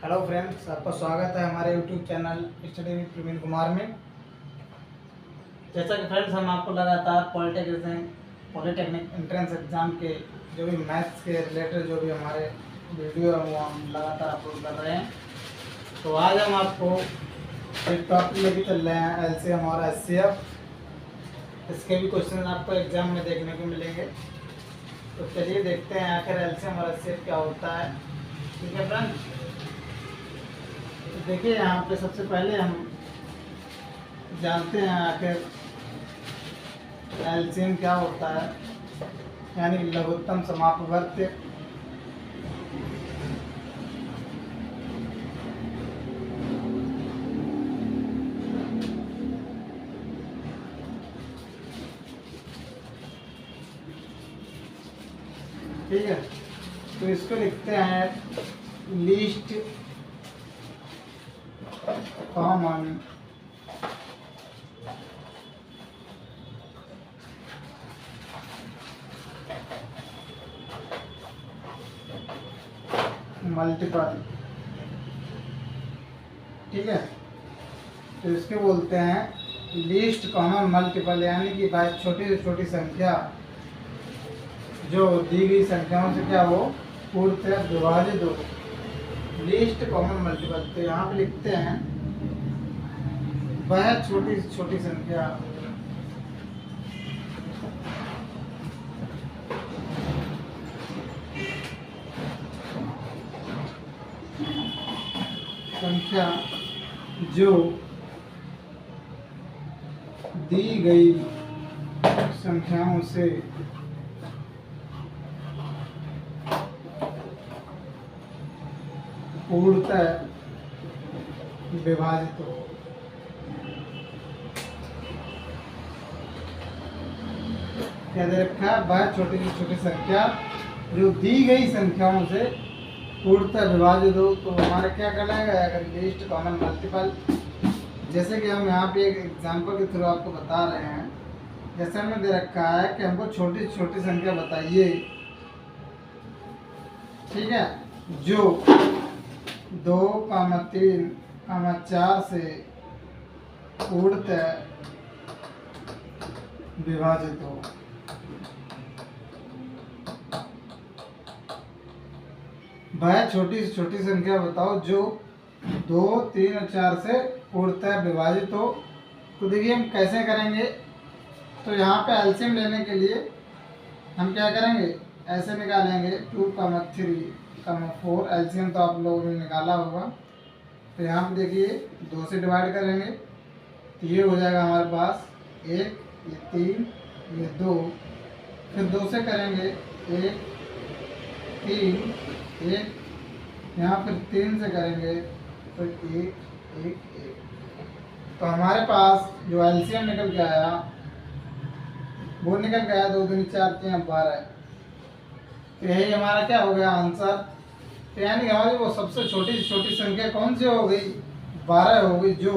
Hello friends, आपका स्वागत है हमारे YouTube channel study with Praveen Kumar में। जैसा कि फ्रेंड्स हम आपको लगातार पॉलिटेक्निक एंट्रेंस एग्ज़ाम के जो भी मैथ्स के रिलेटेड जो भी हमारे वीडियो है वो हम लगातार अपलोड कर रहे हैं। तो आज हम आपको एक टॉपिक लेके चल रहे हैं एलसीएम और एचसीएफ। इसके भी क्वेश्चन आपको एग्ज़ाम में देखने को मिलेंगे। तो चलिए देखते हैं आखिर एलसीएम और एचसीएफ क्या होता है। ठीक है फ्रेंड्स, देखिए यहाँ पे सबसे पहले हम जानते हैं आखिर एलसीएम क्या होता है, यानी लघुत्तम समापवर्त्य। ठीक है, तो इसको लिखते हैं लीस्ट कॉमन मल्टीपल। ठीक है, तो इसके बोलते हैं लीस्ट कॉमन मल्टीपल, यानी कि भाई छोटी से छोटी संख्या जो दी गई संख्याओं से क्या हो पूर्णतः विभाजित हो, लीस्ट कॉमन मल्टीपल। तो यहाँ पे लिखते हैं वह छोटी से छोटी संख्या जो दी गई संख्याओं से पूर्णतः विभाजित हो। क्या दे रखा है? वह छोटी से छोटी संख्या जो दी गई संख्याओं से पूर्णतः विभाजित हो। तो हमारा क्या करना है, अगर लीस्ट कॉमन मल्टीपल, जैसे कि हम यहाँ पे एक एग्जांपल के थ्रू आपको बता रहे हैं। जैसे हमें दे रखा है कि हमको छोटी से छोटी संख्या बताइए, ठीक है, जो 2, 3, 4 से पूर्णतः विभाजित हो। वह छोटी से छोटी संख्या बताओ जो 2, 3 और 4 से पूर्णतः विभाजित हो। तो देखिए हम कैसे करेंगे। तो यहाँ पे एलसीएम लेने के लिए हम क्या करेंगे, ऐसे निकालेंगे 2, 3, 4। एलसीएम तो आप लोगों ने निकाला होगा। तो यहाँ पे देखिए 2 से डिवाइड करेंगे तो ये हो जाएगा हमारे पास 1, ये 3, ये 2। फिर 2 से करेंगे 1, 3, 1। यहाँ फिर 3 से करेंगे तो 1, 1, 1। तो हमारे पास जो एलसीएम निकल के आया वो निकल गया 2, 2, 4, 3, 12। तो यही हमारा क्या हो गया आंसर। तो यानी हमारी वो सबसे छोटी से छोटी संख्या कौन सी हो गई, 12 हो गई, जो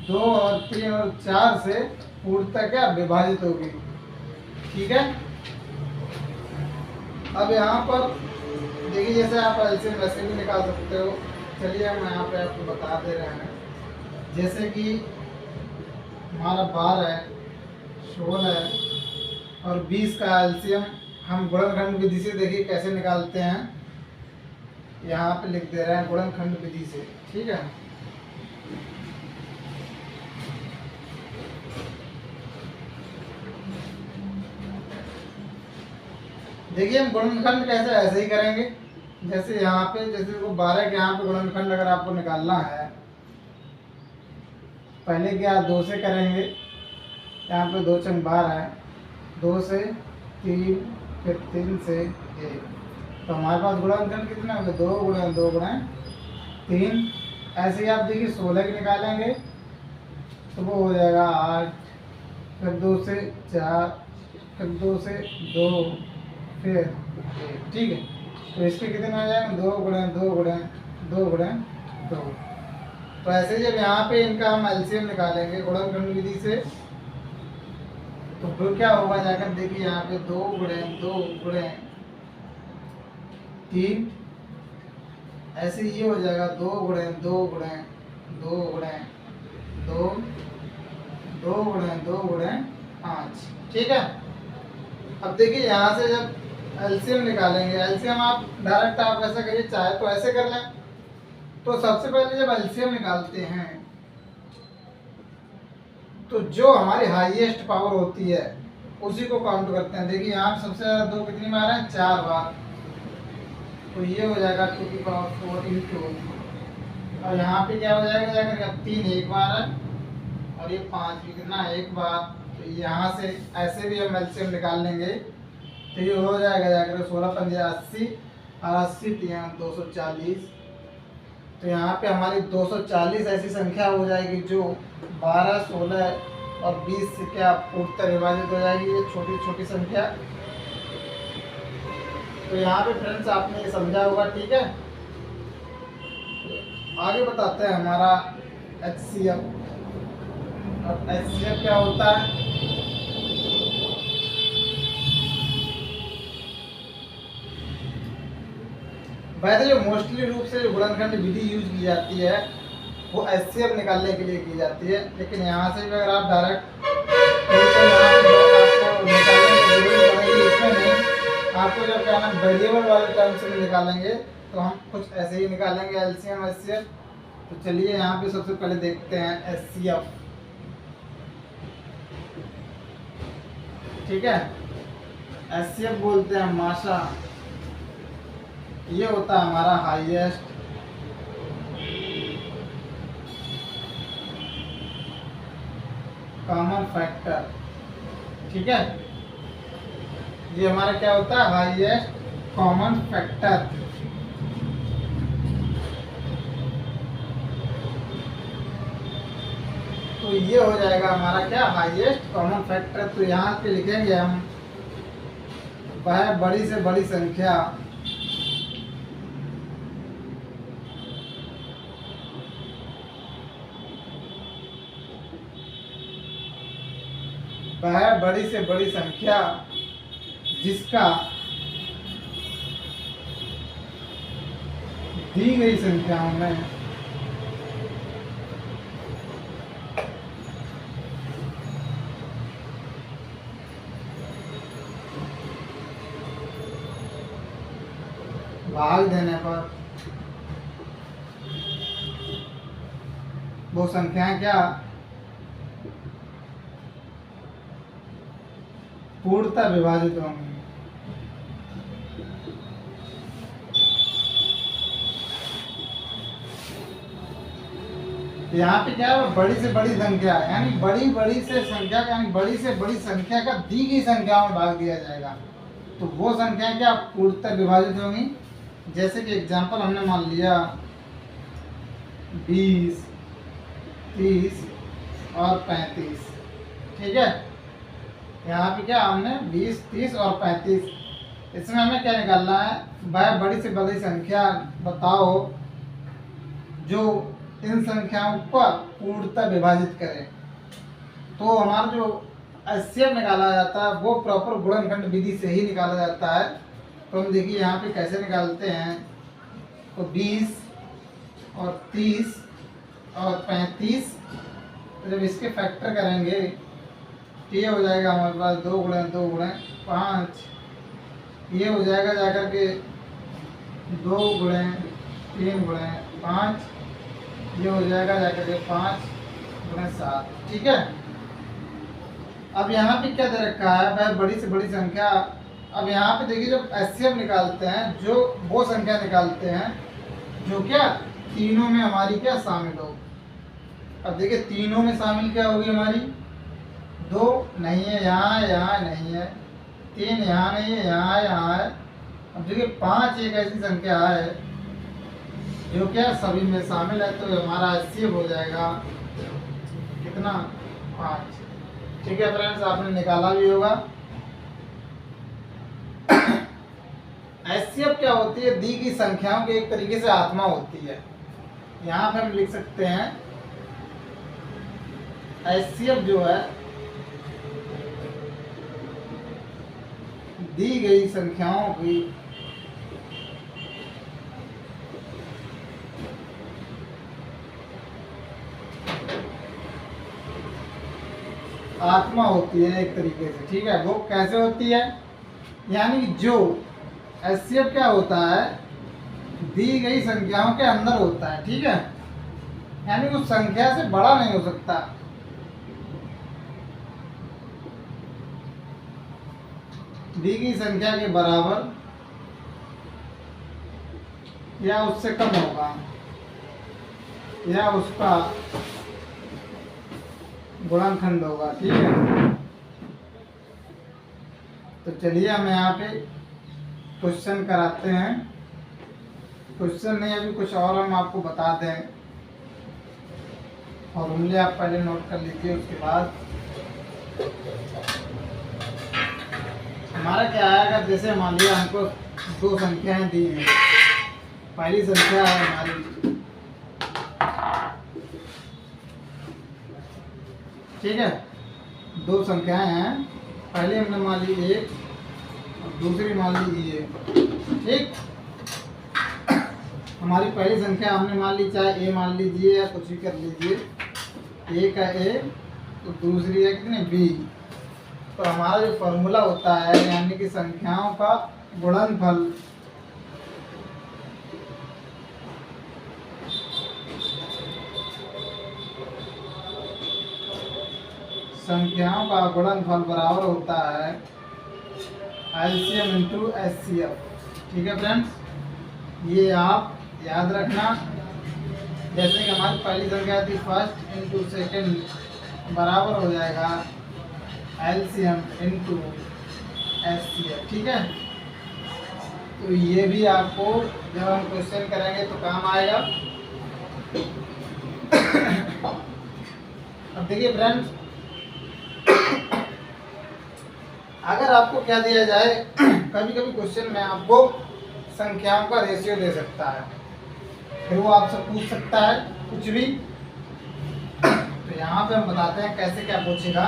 2 और 3 और 4 से पूर्णतः क्या विभाजित हो गई। ठीक है, अब यहाँ पर देखिए जैसे आप एलसीएम वैसे भी निकाल सकते हो। चलिए हम यहाँ पे आपको बता दे रहे हैं। जैसे कि हमारा 12, 16 और 20 का एलसीएम हम गुणनखंड विधि से देखिए कैसे निकालते हैं। यहाँ पे लिख दे रहे हैं गुणनखंड विधि से। ठीक है, देखिए हम गुणनखंड कैसे ऐसे ही करेंगे। जैसे यहाँ पे जैसे वो 12 के यहाँ पे गुणनखंड अगर आपको निकालना है, पहले क्या 2 से करेंगे। यहाँ पे 2 चंग 12 है, 2 से 3, फिर 3 से 1। तो हमारे पास गुणनखंड कितना होगा, 2 गुणा 2 गुणा 3। ऐसे ही आप देखिए 16 के निकालेंगे तो वो हो जाएगा 8, फिर 2 से 4, फिर 2 से 2, फिर 1। ठीक है, तो इसके कितने आ जाएंगे, 2 गुणा 2 गुणा 2 गुणा 2। तो ऐसे जब यहाँ पे इनका हम एलसीएम निकालेंगे गुणनखंड विधि से, तो फिर क्या होगा जाकर देखिए यहाँ पे 2 गुणे 2 गुणे 3 ऐसे ये हो जाएगा 2 गुणे 5। ठीक है। अब देखिए यहाँ से जब एलसीएम निकालेंगे, एलसीएम आप डायरेक्ट आप ऐसा करिए, चाहे तो ऐसे कर लें। तो सबसे पहले जब एलसीएम निकालते हैं तो जो हमारी हाईएस्ट पावर होती है उसी को काउंट करते हैं। देखिए यहाँ सबसे ज़्यादा 2 कितनी बार है, 4 बार। तो ये हो जाएगा 2 की पावर 4 इंटू, और यहाँ पे क्या हो जाएगा जाकर 3 एक बार है, और ये 5 भी कितना है, एक बार। तो यहाँ से ऐसे भी हम एलसीएम निकाल लेंगे तो ये हो जाएगा जाकर 16 पंजे 80, और 80 3 240। तो यहाँ पे हमारी 240 ऐसी संख्या हो जाएगी जो 12, 16 और 20 से क्या पूर्णतः विभाजित हो जाएगी, ये छोटी छोटी संख्या। तो यहाँ पे फ्रेंड्स आपने ये समझा होगा। ठीक है, आगे बताते हैं हमारा HCF। अब HCF क्या होता है? वैसे जो मोस्टली रूप से जो गुणनखंड विधि यूज की जाती है वो HCF निकालने के लिए की जाती है, लेकिन यहाँ से भी अगर आप डायरेक्ट आपको निकालने की जरूरत पड़ेगी, इसमें नहीं। आपको जब क्या नाम वेरिएबल वाले टर्म से निकालेंगे तो हम कुछ ऐसे ही निकालेंगे LCM HCF। तो चलिए यहाँ पे सबसे पहले देखते हैं HCF। ठीक है, HCF बोलते हैं माशा। ये होता है हमारा हाईएस्ट कॉमन फैक्टर। ठीक है, ये हमारा क्या होता है, हाईएस्ट कॉमन फैक्टर। तो ये हो जाएगा हमारा क्या, हाईएस्ट कॉमन फैक्टर। तो यहाँ पे लिखेंगे हम, वह बड़ी से बड़ी संख्या वह बड़ी से बड़ी संख्या जिसका दी गई संख्याओं में भाग देने पर वो संख्याएं क्या पूर्णतः विभाजित होंगी। यहाँ पे क्या है, बड़ी से बड़ी संख्या, यानी बड़ी बड़ी से संख्या का, यानी बड़ी से बड़ी संख्या का दी गई संख्याओं में भाग दिया जाएगा। तो वो संख्या क्या पूर्णतः विभाजित होंगी। जैसे कि एग्जांपल हमने मान लिया 20, 30 और 35। ठीक है, यहाँ पे क्या हमने 20, 30 और 35, इसमें हमें क्या निकालना है, वह बड़ी से बड़ी संख्या बताओ जो इन संख्याओं को पूर्णतः विभाजित करे। तो हमारा जो HCF निकाला जाता है वो प्रॉपर गुणनखंड विधि से ही निकाला जाता है। तो हम देखिए यहाँ पे कैसे निकालते हैं। तो 20 और 30 और 35, तो जब इसके फैक्टर करेंगे तो ये हो जाएगा हमारे पास 2 गुणे 2 गुणे 5। ये हो जाएगा जाकर के 2 गुणे 3 गुणे 5, ये हो जाएगा जाकर के 5 गुणे 7। ठीक है, अब यहाँ पे क्या दे रखा है, वह बड़ी से बड़ी संख्या। अब यहाँ पे देखिए जब HCF निकालते हैं, जो वो संख्या निकालते हैं जो क्या तीनों में हमारी क्या शामिल हो। अब देखिए तीनों में शामिल क्या होगी हमारी, 2 नहीं है यहाँ, यहाँ नहीं है, 3 यहाँ नहीं है, यहाँ है। अब देखिए 5 एक ऐसी संख्या है जो क्या सभी में शामिल है। तो हमारा HCF हो जाएगा कितना, 5। ठीक है फ्रेंड्स, आपने निकाला भी होगा। HCF क्या होती है, दी गई संख्याओं की एक तरीके से आत्मा होती है। यहाँ पे हम लिख सकते हैं HCF जो है दी गई संख्याओं की आत्मा होती है एक तरीके से, ठीक है। वो कैसे होती है, यानी कि जो एचसीएफ क्या होता है, दी गई संख्याओं के अंदर होता है, ठीक है, यानी उस संख्या से बड़ा नहीं हो सकता। दी गई संख्या के बराबर या उससे कम होगा या उसका गुणनखंड होगा, ठीक है। तो चलिए हम यहाँ पे क्वेश्चन कराते हैं। क्वेश्चन नहीं, अभी कुछ और हम आपको बता दें। फॉर्मूले आप पहले नोट कर लीजिए, उसके बाद हमारा क्या आएगा। जैसे मान लिया हमको दो संख्याएं दी हैं, पहली संख्या है हमारी, ठीक है, दो संख्याएं हैं, पहले हमने मान ली एक और दूसरी मान ली ये, ठीक। हमारी पहली संख्या हमने मान ली, चाहे ए मान लीजिए या कुछ भी कर लीजिए, ए का ए तो दूसरी है कितने बी। तो हमारा जो फॉर्मूला होता है, यानी कि संख्याओं का गुणनफल, संख्याओं का गुणनफल बराबर होता है एलसीएम इंटू एचसीएफ, ठीक है फ्रेंड्स। ये आप याद रखना। जैसे कि हमारी पहली संख्या थी फर्स्ट इंटू सेकेंड बराबर हो जाएगा एलसीएम इंटू एचसीएफ, ठीक है। तो ये भी आपको जब हम क्वेश्चन करेंगे तो काम आएगा। अब देखिए फ्रेंड्स, अगर आपको क्या दिया जाए, कभी कभी क्वेश्चन में आपको संख्याओं का रेशियो दे सकता है, फिर वो आपसे पूछ सकता है कुछ भी। तो यहाँ पे हम बताते हैं कैसे क्या पूछेगा।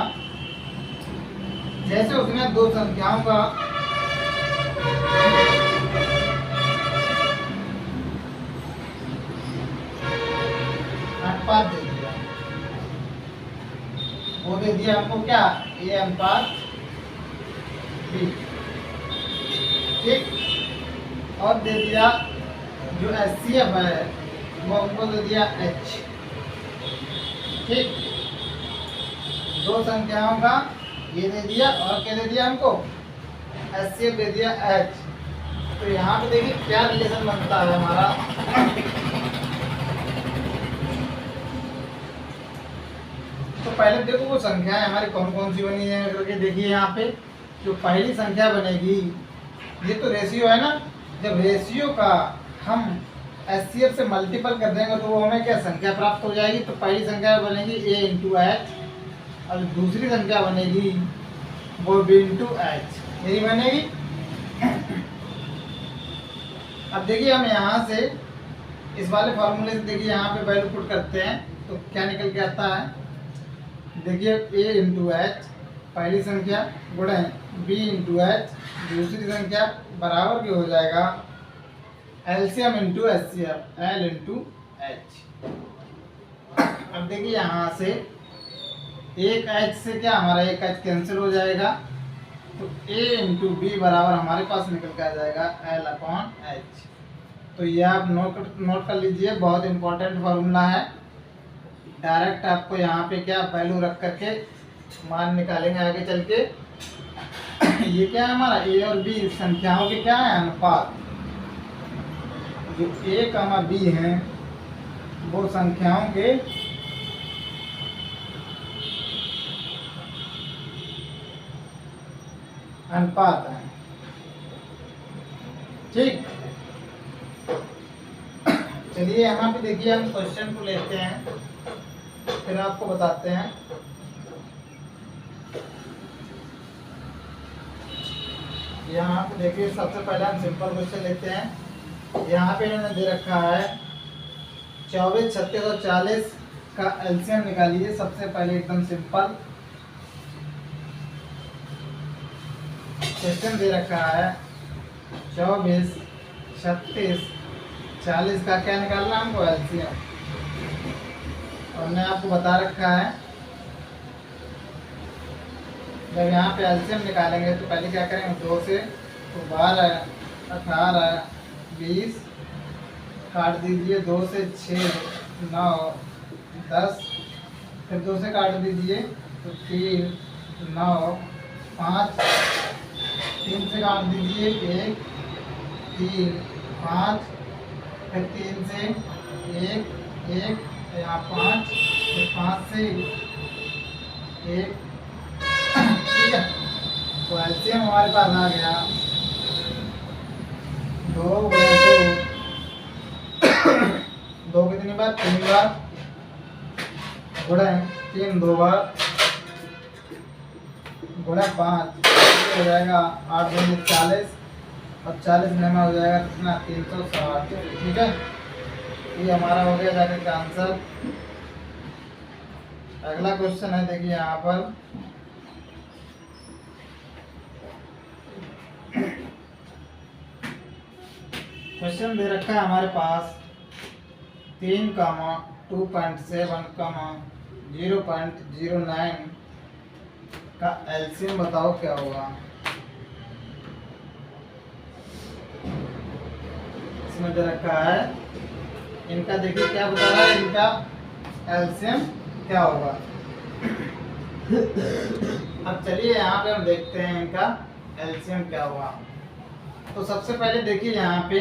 जैसे उसने दो संख्याओं का अनुपात दे दिया, वो दे दिया हमको क्या, ए अनुपात बी, ठीक। और दे दिया जो एचसीएफ है वो हमको दे दिया एच, ठीक। दो संख्याओं का ये दे दिया और क्या दे दिया हमको, एचसीएफ दे दिया एच। तो यहाँ पे देखिए क्या रिलेशन बनता है हमारा। तो पहले देखो वो संख्याएं हमारी कौन कौन सी बनी है करके देखिए। यहाँ पे जो पहली संख्या बनेगी, ये तो रेशियो है ना, जब रेशियो का हम एचसीएफ से मल्टीपल कर देंगे तो वो हमें क्या संख्या प्राप्त हो जाएगी। तो पहली संख्या बनेगी ए इंटू एच और दूसरी संख्या बनेगी वो बी इंटू एच, यही बनेगी। अब देखिए हम यहाँ से इस वाले फॉर्मूले से देखिए यहाँ पे वैल्यू पुट करते हैं तो क्या निकल के आता है। देखिए ए इंटू एच पहली संख्या गुणे बी इंटू एच दूसरी संख्या बराबर के हो जाएगा LCM into HCF L into H. अब देखिए यहाँ से एक एच से क्या हमारा एक एच कैंसिल हो जाएगा, तो ए इंटू बी बराबर हमारे पास निकल के आ जाएगा एल अपॉन एच। तो ये आप नोट कर लीजिए, बहुत इंपॉर्टेंट फार्मूला है। डायरेक्ट आपको यहाँ पे क्या वैल्यू रख करके मान निकालेंगे आगे चल के। ये क्या है हमारा ए और बी संख्याओं के क्या है अनुपात। जो ए कमा बी हैं वो संख्याओं के अनुपात है, ठीक। चलिए यहाँ पे देखिए हम क्वेश्चन को लेते हैं फिर आपको बताते हैं। यहाँ पे देखिए सबसे पहले हम सिंपल क्वेश्चन लेते हैं। यहाँ पे इन्होंने दे रखा है 24, 36 और 40 का एलसीएम निकालिए। सबसे पहले एकदम सिंपल क्वेश्चन दे रखा है 24, 36, 40 का क्या निकालना हमको एलसीएम। और हमने आपको बता रखा है जब यहाँ पे एलसीएम निकालेंगे तो पहले क्या करेंगे, 2 से तो 12, 18, 20 काट दीजिए, 2 से 6, 9, 10, फिर 2 से काट दीजिए तो 3, 9, 5, 3 से काट दीजिए 1, 3, 5, फिर 3 से 1, 1, यहाँ 5, फिर 5 से 1, ठीक है। तो एलसीएम हमारे पास आ गया 2 गुणे 2 कितनी बार, 3 बार, गुणे 3 2 बार, गुणे 5 हो जाएगा 8 दूनी 40, और 40 में हो जाएगा कितना, 360, ठीक है। ये हमारा हो गया जाकर का आंसर। अगला क्वेश्चन है, देखिए यहाँ पर क्वेश्चन दे रखा है हमारे पास 3, 2.7, 0.09 का एलसीएम बताओ क्या होगा। इसमें दे रखा है, इनका देखिए क्या बता रहा है, इनका एलसीएम क्या होगा। अब चलिए यहाँ पे हम देखते हैं इनका एलसीएम क्या होगा। तो सबसे पहले देखिए यहाँ पे,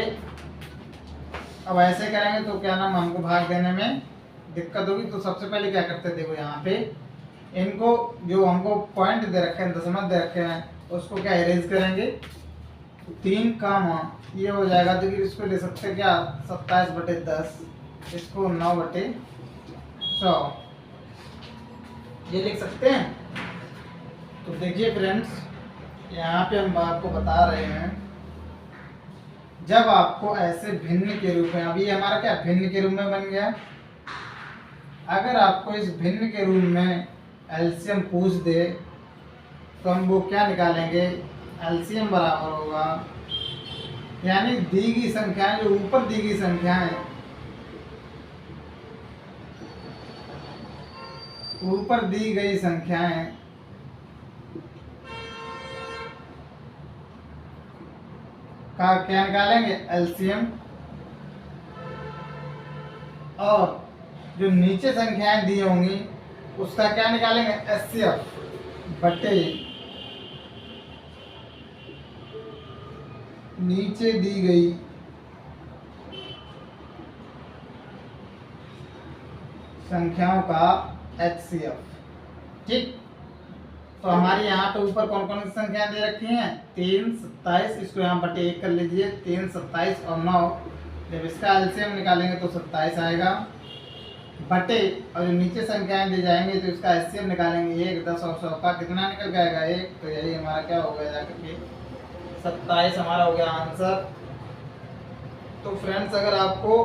अब ऐसे करेंगे तो क्या नाम, हमको भाग देने में दिक्कत होगी। तो सबसे पहले क्या करते हैं, देखो यहाँ पे इनको जो हमको पॉइंट दे रखे हैं, दशमलव दे रखे हैं, उसको क्या इरेज करेंगे। 3, ये हो जाएगा, देखिए इसको ले सकते हैं क्या, 27/10, इसको 9/100 ये लिख सकते हैं। तो देखिए फ्रेंड्स, यहाँ पे हम आपको बता रहे हैं, जब आपको ऐसे भिन्न के रूप में, अभी हमारा क्या भिन्न के रूप में बन गया, अगर आपको इस भिन्न के रूप में एलसीएम पूछ दे तो हम वो क्या निकालेंगे, एलसीएम बराबर होगा, यानी दी गई संख्याएं, जो ऊपर दी गई संख्याएं, ऊपर दी गई संख्याएं का क्या निकालेंगे, एलसीएम, और जो नीचे संख्याएं दी होंगी उसका क्या निकालेंगे, एचसीएफ बटे नीचे दी गई संख्याओं का एचसीएफ, ठीक। तो हमारे यहाँ पे ऊपर कौन कौन सी संख्या दे रखी हैं, 3, 27, इसको यहाँ बटे 1 कर लीजिए, 3, 27 और 9, जब इसका एलसीएम निकालेंगे तो 27 आएगा, बटे, और जो नीचे संख्याएं दी जाएंगी तो इसका एचसीएफ निकालेंगे, 1, 10 और 100 का कितना निकल जाएगा, 1, तो यही हमारा क्या हो गया जाकर के 27 हमारा हो गया आंसर। तो फ्रेंड्स, अगर आपको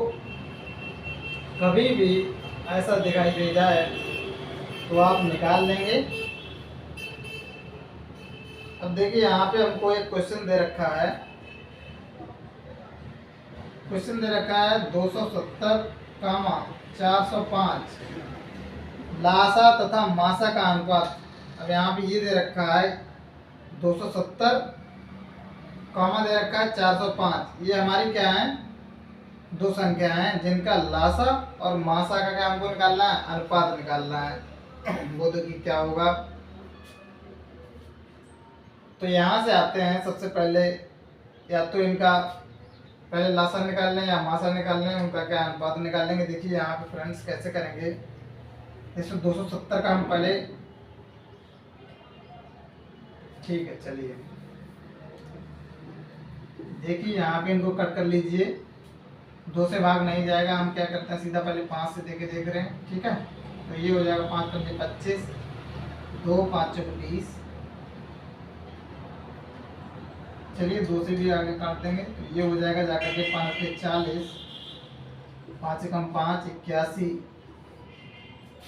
कभी भी ऐसा दिखाई दे जाए तो आप निकाल लेंगे। अब देखिए यहाँ पे हमको एक क्वेश्चन दे रखा है, क्वेश्चन दे रखा है 270, 405 लासा तथा मासा का अनुपात। अब यहाँ पे ये दे रखा है 270, कॉमा दे रखा है 405, ये हमारी क्या है, दो संख्या हैं जिनका लासा और मासा का क्या हमको निकालना है, अनुपात निकालना है। वो देखिए क्या होगा। तो यहाँ से आते हैं, सबसे पहले या तो इनका पहले लासा निकाल लें या मासा निकाल लें, उनका क्या अनुपात निकाल लेंगे। देखिए यहाँ पे फ्रेंड्स कैसे करेंगे, इसमें 270 का हम पहले, ठीक है चलिए, देखिए यहाँ पे इनको कट कर लीजिए, 2 से भाग नहीं जाएगा, हम क्या करते हैं सीधा पहले 5 से देख रहे हैं, ठीक है। तो ये हो जाएगा 5 × 25, 2, 5 × 20, चलिए 2 से भी आगे काट देंगे, तो ये हो जाएगा जाकर के 5 × 40, 5 × 5 81,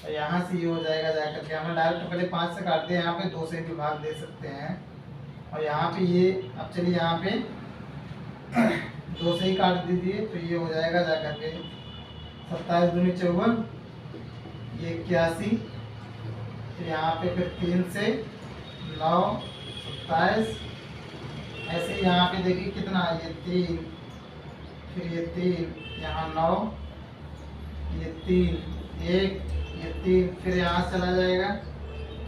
और यहाँ से ये हो जाएगा जाकर के, हमने डायरेक्ट पहले 5 से काट दिया, यहाँ पे 2 से भी भाग दे सकते हैं, और यहाँ पे ये, अब चलिए यहाँ पे 2 से ही काट दीजिए, तो ये हो जाएगा जाकर के 27 दूनी 54, ये 81, तो यहाँ पे फिर 3 से 9 27। ऐसे ही यहाँ पे देखिए कितना है, ये 3, फिर ये 3, यहाँ 9, ये 3, 1, ये 3, फिर यहाँ से चला जाएगा।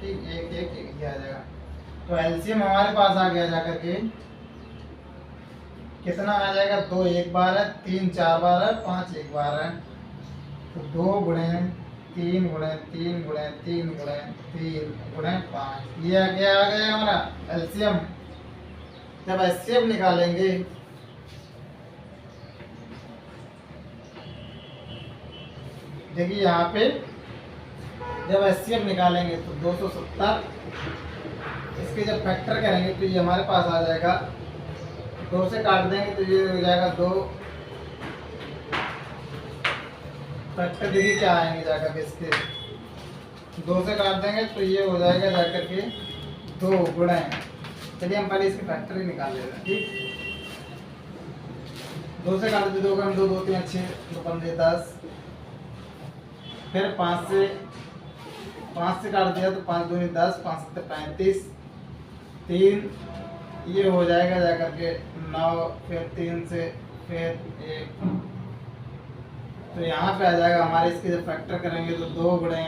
ठीक, 1 1 1 ये आ जाएगा। तो एलसीएम हमारे पास आ गया जाकर के कितना आ जाएगा, 2 एक बार है, 3 4 बार है, 5 एक बार है। तो 2 गुणे 3 गुणे 3 गुणे 3 गुणे 3 गुणे 5, ये क्या आ गया हमारा एलसीएम। जब एचसीएफ निकालेंगे देखिए यहाँ पे, जब एचसीएफ निकालेंगे तो 270, इसके जब फैक्टर करेंगे तो ये हमारे पास आ जाएगा, 2 से काट देंगे तो ये हो जाएगा 2। फैक्टर देखिए क्या आएंगे जाकर के इसके, 2 से काट देंगे तो ये हो जाएगा जाकर के 2 गुणे। चलिए हम पहले इसके फैक्टर ही निकाल लेते हैं। ठीक, 2 से काट दे, 2 का 2 2 3 6 2 15 10, फिर 5 से काट दिया तो 5 दूनी 10, 5 7 35, 3 ये हो जाएगा जाकर के 9, फिर 3 से फिर 1, तो यहाँ पे आ जाएगा हमारे, इसके जब फैक्टर करेंगे तो 2 गुणे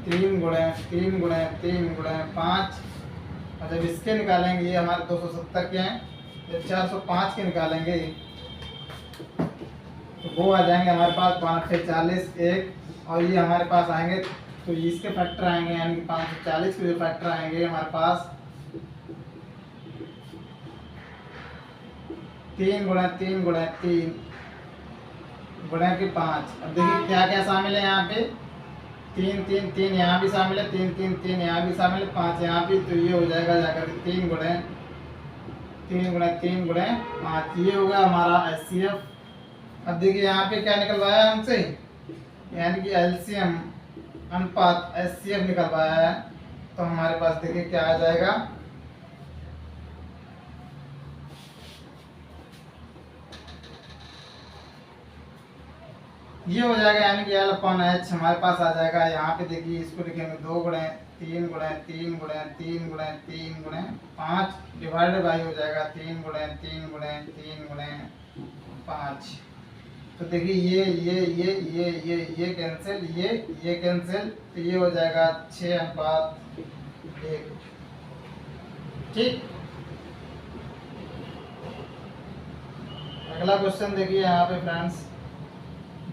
3 गुणे 3 गुणे 3 गुणे 5, और जब इसके निकालेंगे ये हमारे 270 के हैं, जब 405 के निकालेंगे तो वो आ जाएंगे हमारे पास 5 से 40 1, और ये हमारे पास आएंगे तो इसके फैक्टर आएंगे, यानी कि 540 के जो फैक्टर आएंगे हमारे पास 3 गुणे 3 गुणे 3 गुणे के 5। अब देखिए क्या क्या शामिल है यहाँ पे, 3 3 3 यहाँ भी शामिल है, 3 3 3 यहाँ भी शामिल है, 5 यहाँ भी, तो ये हो जाएगा जाकर 3 गुणे 3 गुणे 3 गुणे 5, ये होगा हमारा एचसीएफ। अब देखिए यहाँ पे क्या निकलवाया हमसे, यानी कि एलसीएम अनुपात एचसीएफ निकलवाया है, तो हमारे पास देखिए क्या आ जाएगा, ये हो जाएगा, यानी कि L/H हमारे पास आ जाएगा। यहाँ पे देखिए इसको लिखेंगे 2 गुणे 3 गुणे 3 गुणे 3 गुणे 3 गुणे 5 डिवाइडेड बाई हो जाएगा 3 गुणे 3 गुणे 3 गुणे 5। तो देखिए ये कैंसिल, ये कैंसिल, तो ये हो जाएगा 6:1। ठीक, अगला क्वेश्चन देखिए यहाँ पे फ्रेंड्स,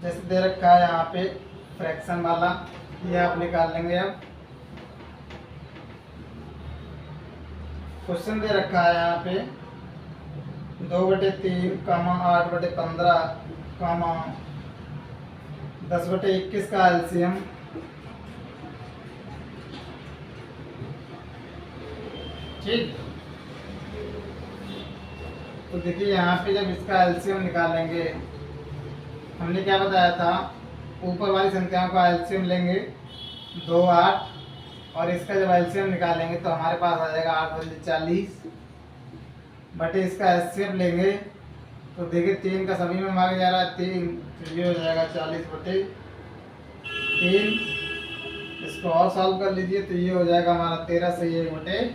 जैसे दे रखा है यहाँ पे फ्रैक्शन वाला, ये आप निकाल लेंगे। अब क्वेश्चन दे रखा है यहाँ पे 2/3, 8/15, 10/21 का एलसीएम। ठीक, तो देखिए यहाँ पे जब इसका एलसीएम निकालेंगे, हमने क्या बताया था, ऊपर वाली संख्याओं का एलसीएम लेंगे 2 8, और इसका जब एलसीएम निकालेंगे तो हमारे पास आ जाएगा 8/40 बटे इसका एचसीएफ लेंगे तो देखिए 3 का सभी में भाग जा रहा है 3, तो ये हो जाएगा 40/3। इसको और सॉल्व कर लीजिए तो ये हो जाएगा हमारा 13 से 1/3।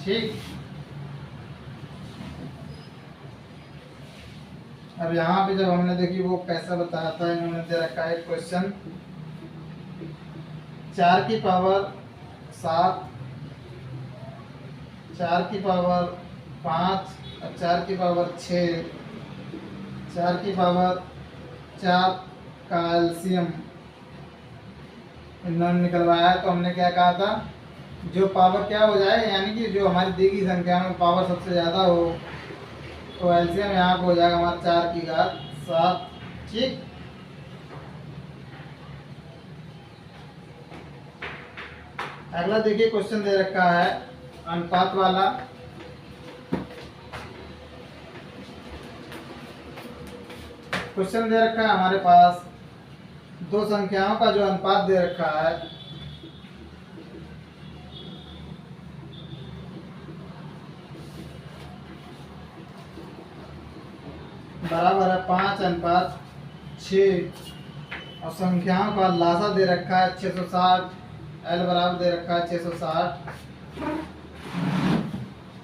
ठीक, अब यहाँ पे जब हमने देखी वो कैसा बताया था, इन्होंने दे रखा है क्वेश्चन 4 की पावर 7, 4 की पावर 5 और 4 की पावर 6, 4 की पावर 4 का एलसीएम इन्होंने निकलवाया है। तो हमने क्या कहा था, जो पावर क्या हो जाए, यानी कि जो हमारी दी गई संख्या में पावर सबसे ज़्यादा हो, तो एलसीएम यहाँ पे हो जाएगा हमारा 4 की घात 7। ठीक, अगला देखिए क्वेश्चन दे रखा है अनुपात वाला। क्वेश्चन दे रखा है हमारे पास दो संख्याओं का जो अनुपात दे रखा है, बराबर है 5:6, और संख्याओं का लासा दे रखा है 660 एल बराबर दे रखा है 660।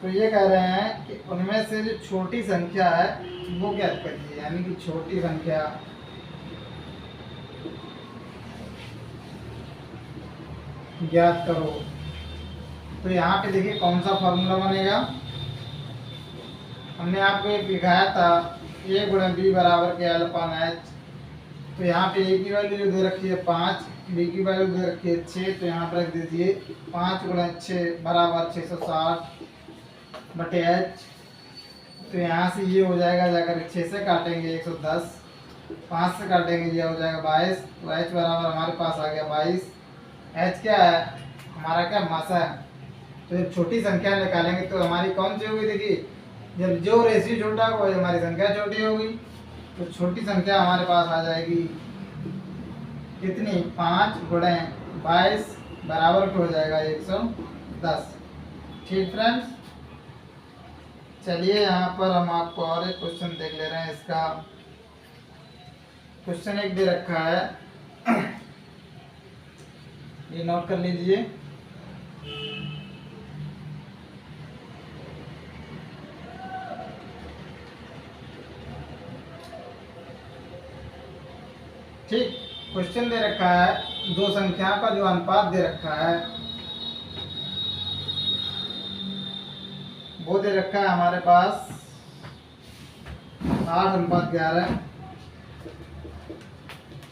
तो ये कह रहे हैं कि उनमें से जो छोटी संख्या है वो ज्ञात करिए, यानी कि छोटी संख्या ज्ञात करो। तो यहाँ पे देखिए कौन सा फॉर्मूला बनेगा। हमने आपको एक दिखाया था ए गुणा बी बराबर के एल अपान एच। तो यहाँ पे ए की वैल्यू जो दे रखी है 5, बी की वैल्यू दे रखी है 6, तो यहाँ पर रख दीजिए 5 गुणा 6 बराबर 660 बटे एच। तो यहाँ से ये हो जाएगा, जाकर 6 से काटेंगे 110, 5 से काटेंगे ये हो जाएगा 22। तो एच बराबर हमारे पास आ गया 22। एच क्या है हमारा, क्या मासा है। तो जब छोटी संख्या निकालेंगे तो हमारी कौन सी होगी, देखिए जब जो रेशियो छोटा होगा हमारी संख्या छोटी होगी। तो छोटी संख्या हमारे पास आ जाएगी कितनी, 5 गुणे 22 बराबर हो जाएगा 110। ठीक फ्रेंड्स, चलिए यहाँ पर हम आपको और एक क्वेश्चन देख ले रहे हैं। इसका क्वेश्चन एक दे रखा है, ये नोट कर लीजिए। ठीक, क्वेश्चन दे रखा है दो संख्याओं का जो अनुपात दे रखा है वो दे रखा है हमारे पास 8:11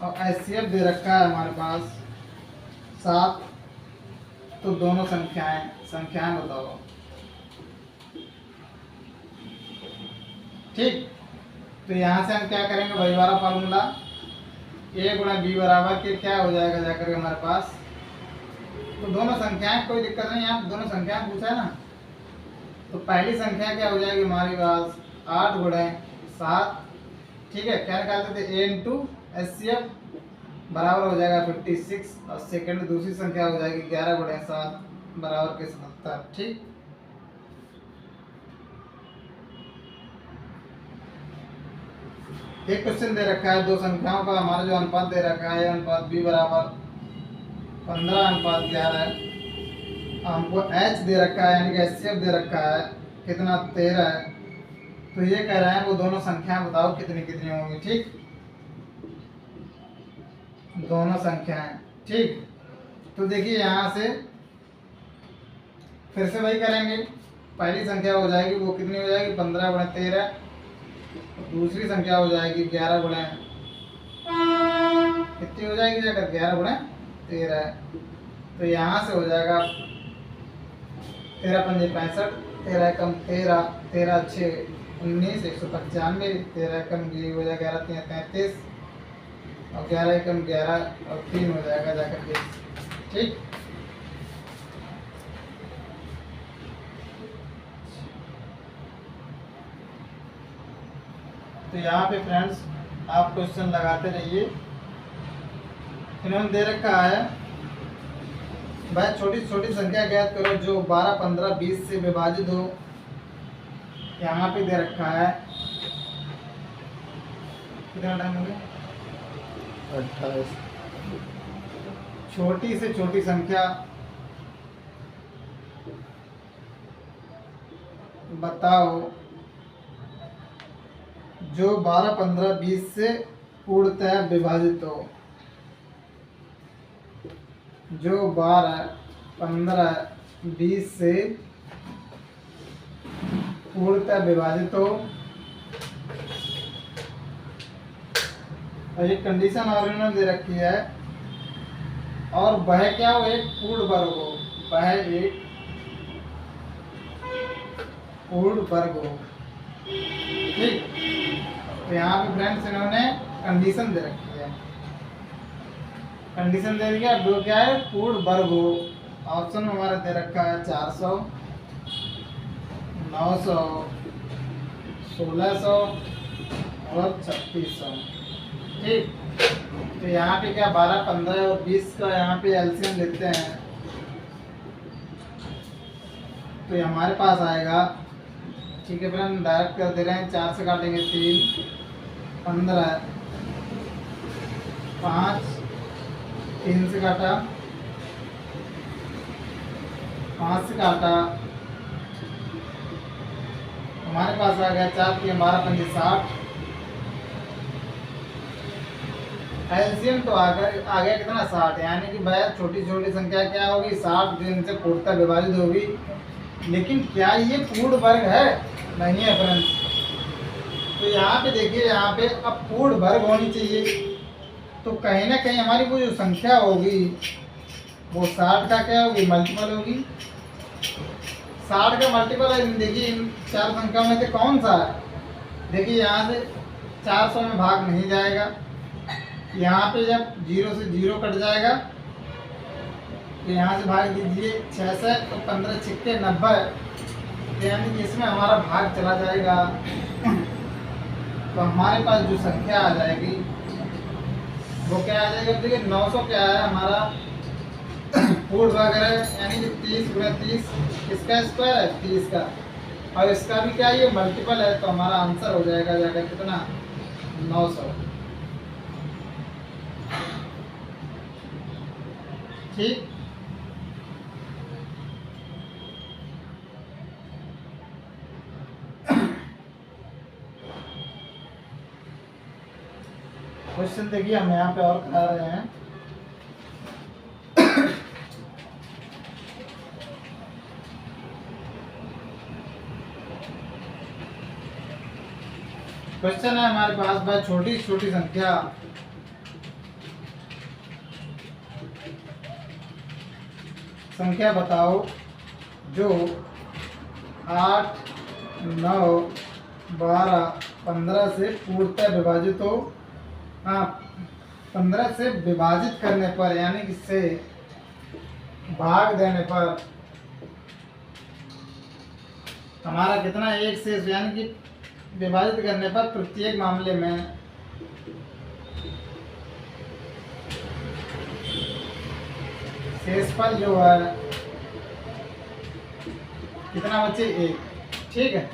और एचसीएफ दे रखा है हमारे पास 7। तो दोनों संख्याएं बताओ। ठीक, तो यहाँ से हम क्या करेंगे, वही वाला फार्मूला ए गुणा बी बराबर के क्या हो जाएगा जाकर हमारे पास। तो दोनों संख्याएं, कोई दिक्कत नहीं, आप दोनों संख्याएं पूछा है ना। तो पहली संख्या क्या हो जाएगी हमारे पास 8 गुणे 7। ठीक है, क्या निकालते थे, ए इंटू एचसीएफ बराबर हो जाएगा 56। और सेकंड दूसरी संख्या हो जाएगी 11 गुणे 7 बराबर के 77। ठीक, एक क्वेश्चन दे रखा है दो संख्याओं का हमारा जो अनुपात दे रखा है अनुपात बी बराबर 15:11। हमको एच दे रखा है यानी कि एचसीएफ दे रखा है कितना, 13 है। तो ये कह रहे हैं वो दोनों संख्याएं बताओ कितनी कितनी होंगी। ठीक, दोनों संख्याएं। ठीक, तो देखिए यहाँ से फिर से वही करेंगे। पहली संख्या हो जाएगी वो कितनी हो जाएगी, 15 गुणे 13। दूसरी संख्या हो जाएगी 11 गुणे कितनी हो जाएगी जाकर 11 गुणे 13। तो यहाँ से हो जाएगा 13 पंजे 65, 13 एकम 13, 13 6 19, 195, 13 एकम ये हो जाएगा 11 3 33 और 11 एकम 11 और 3 हो जाएगा जाकर 20। ठीक, तो यहाँ पे फ्रेंड्स आप क्वेश्चन लगाते रहिए। इन्होंने दे रखा है भाई छोटी छोटी संख्या ज्ञात करो जो 12 15 20 से विभाजित हो। यहाँ पे दे रखा है कितना टाइम हो गया, 28। छोटी से छोटी संख्या बताओ जो 12 15 20 से पूर्णतः विभाजित हो। जो 12 15 20 से पूर्णतः विभाजित हो। और एक कंडीशन और इन्होंने दे रखी है, और वह क्या हो, एक पूर्ण वर्ग हो। वह एक पूर्ण वर्ग हो। ठीक, तो यहाँ पे फ्रेंड्स इन्होंने कंडीशन दे रखी है। कंडीशन दे दिया दो क्या है, पूर्ण वर्ग हो। ऑप्शन में हमारा दे रखा है 400 900 1600 और 3600। ठीक, तो यहाँ पे क्या 12 15 और 20 का यहाँ पे एलसीएम लेते हैं तो ये हमारे पास आएगा। ठीक है फ्रेंड, डायरेक्ट कर दे रहे हैं, 4 से काटेंगे 3 15 5 3 से काटा 5 से काटा, हमारे पास आ गया 4 की 12 पंजे 60। एलसीएम तो आ गया कितना 60, यानी कि भैया छोटी छोटी संख्या क्या होगी 60 जो इनसे पूर्णतः विभाजित होगी। लेकिन क्या ये पूर्ण वर्ग है? नहीं है फ्रेंड्स। तो यहाँ पे देखिए, यहाँ पे अब पूर्ण वर्ग होनी चाहिए, तो कहीं ना कहीं हमारी वो जो संख्या होगी वो 60 का क्या होगी, मल्टीपल होगी। 60 का मल्टीपल है। देखिए इन चार संख्या में से कौन सा है? देखिए यहाँ से 400 में भाग नहीं जाएगा, यहाँ पे जब 0 से 0 कट जाएगा तो यहाँ से भाग दीजिए 6 से, तो 15 छिक्के 90, यानी कि इसमें हमारा भाग चला जाएगा। तो हमारे पास जो संख्या आ जाएगी वो क्या आ जाएगा? देखिए 900 क्या है हमारा पूर्ण वर्ग है, यानी कि 30 गुणा 30, इसका स्क्वायर है 30 का, और इसका भी क्या ये मल्टीपल है, तो हमारा आंसर हो जाएगा जाकर कितना 900। ठीक। क्वेश्चन देखिए हम यहाँ पे और करा रहे हैं। क्वेश्चन है हमारे पास भाई, छोटी छोटी संख्या बताओ जो 8, 9, 12, 15 से पूर्णतः विभाजित हो। हाँ, 15 से विभाजित करने पर, यानी कि इससे भाग देने पर हमारा कितना एक से, यानी कि विभाजित करने पर प्रत्येक मामले में शेषफल जो है कितना बचे? 1। ठीक है।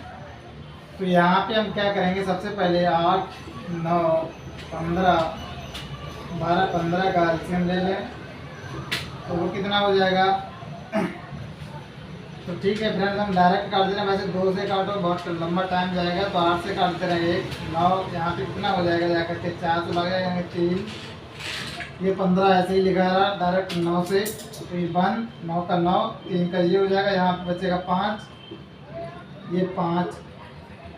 तो यहाँ पे हम क्या करेंगे, सबसे पहले 8, 9, 15, 12, 15 का एलसीएम ले लें, तो वो कितना हो जाएगा? तो ठीक है फ्रेंड्स, हम डायरेक्ट काट दे रहे हैं। वैसे 2 से काटो बहुत लंबा टाइम जाएगा, तो 8 से काटते रहेंगे। 9 यहाँ पे कितना हो जाएगा जाकर के 4 से भाग जाएंगे 3, ये 15 ऐसे ही लिखा रहा डायरेक्ट 9 से, तो ये 1, 9 का 9, 3 का ये हो जाएगा, यहाँ पे बचेगा 5, ये 5।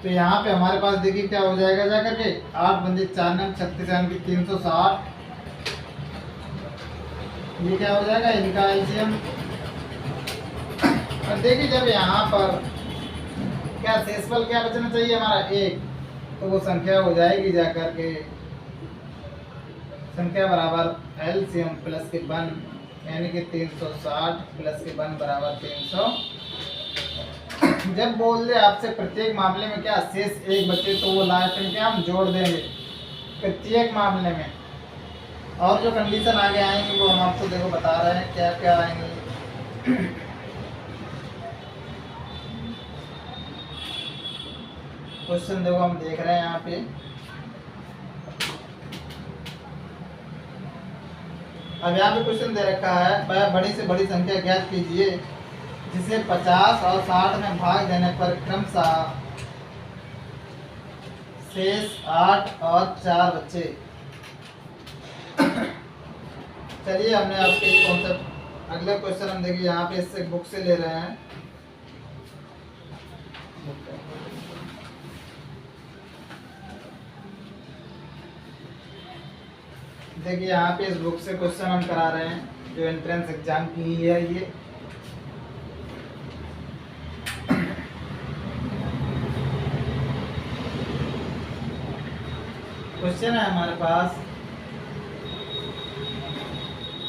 तो यहाँ पे हमारे पास देखिए क्या हो जाएगा जाकर के 8 बंदे 4 9 36 यानी कि 360। ये क्या हो जाएगा इनका एलसीएम। और देखिए जब यहाँ पर क्या शेषफल क्या बचना चाहिए हमारा 1, तो वो संख्या हो जाएगी जाकर के संख्या बराबर एलसीएम प्लस के 1, यानी कि 360 प्लस के 1 बराबर 300। जब बोल दे आपसे प्रत्येक मामले में क्या शेष 1 बचे, तो वो लास्ट में क्या हम जोड़ देंगे प्रत्येक मामले में। और जो कंडीशन आगे आएंगी वो हम आपको देखो बता रहे हैं क्या क्या आएंगी। क्वेश्चन देखो हम देख रहे हैं यहाँ पे, अब यहाँ पे क्वेश्चन दे रखा है, बड़ी से बड़ी संख्या ज्ञात कीजिए जिसे 50 और 60 में भाग देने पर क्रमशः शेष 8 और 4 बचे। चलिए हमने आपके कॉन्सेप्ट, अगला क्वेश्चन हम देखिए यहाँ पे इससे बुक से ले रहे हैं। देखिए यहाँ पे इस बुक से क्वेश्चन हम करा रहे हैं जो एंट्रेंस एग्जाम की ही है। ये क्वेश्चन है हमारे पास,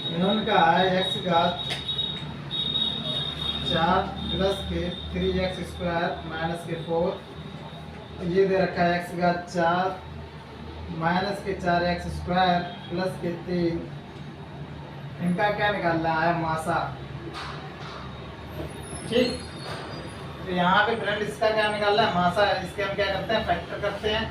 इन्होंने कहा है x घात 4 प्लस के 3x स्क्वायर माइनस के 4, ये दे रखा है x घात 4 माइनस के 4x स्क्वायर प्लस के 3, इनका क्या निकालना है मासा। ठीक, तो यहाँ पे फ्रेंड इसका क्या निकालना है मासा, इसके हम क्या करते हैं फैक्टर करते हैं।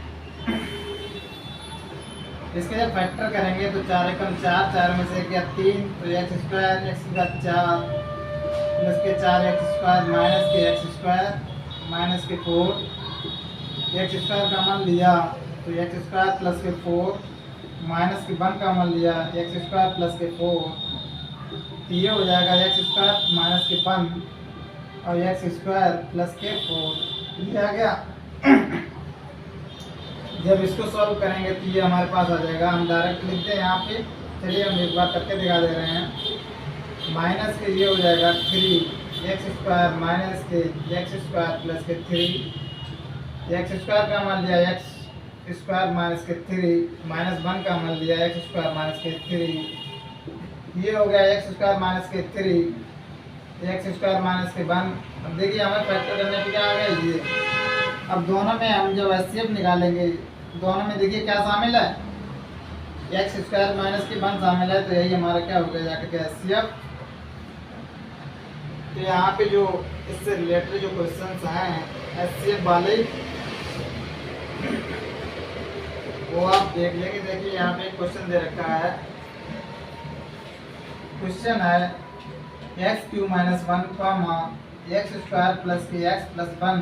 इसके जब फैक्टर करेंगे तो 4 एकम 4, 4 में से क्या 3, तो x स्क्वायर x का 4 प्लस के 4x² माइनस के x² माइनस के 4, x² का मान लिया तो x² प्लस के 4 माइनस के 1 का मान लिया x² प्लस के 4, तो ये हो जाएगा x² माइनस के 1 और x² प्लस के 4, ये आ गया। जब इसको सॉल्व करेंगे तो ये हमारे पास आ जाएगा। हम डायरेक्ट लिखते हैं यहाँ पे, चलिए हम एक बार करके दिखा दे रहे हैं। माइनस के ये हो जाएगा 3x² माइनस के x² प्लस के 3, x² का मान लिया x² माइनस के 3 माइनस 1 का मान लिया x² माइनस के 3, ये हो गया x² माइनस के 3 x² माइनस के 1। अब देखिए हमें फैक्टर करने पे क्या आ गया ये। अब दोनों में हम जब एचसीएफ निकालेंगे, दोनों में देखिए क्या शामिल है, x² माइनस के 1 शामिल है, तो यही हमारा क्या हो गया जाकर के एचसीएफ। तो यहाँ पे जो इससे रिलेटेड जो क्वेश्चंस हैं एचसीएफ वाले, वो आप देख लेंगे। देखिए यहाँ पे क्वेश्चन दे रखा है, क्वेश्चन है x³ माइनस 1 x² प्लस के x प्लस 1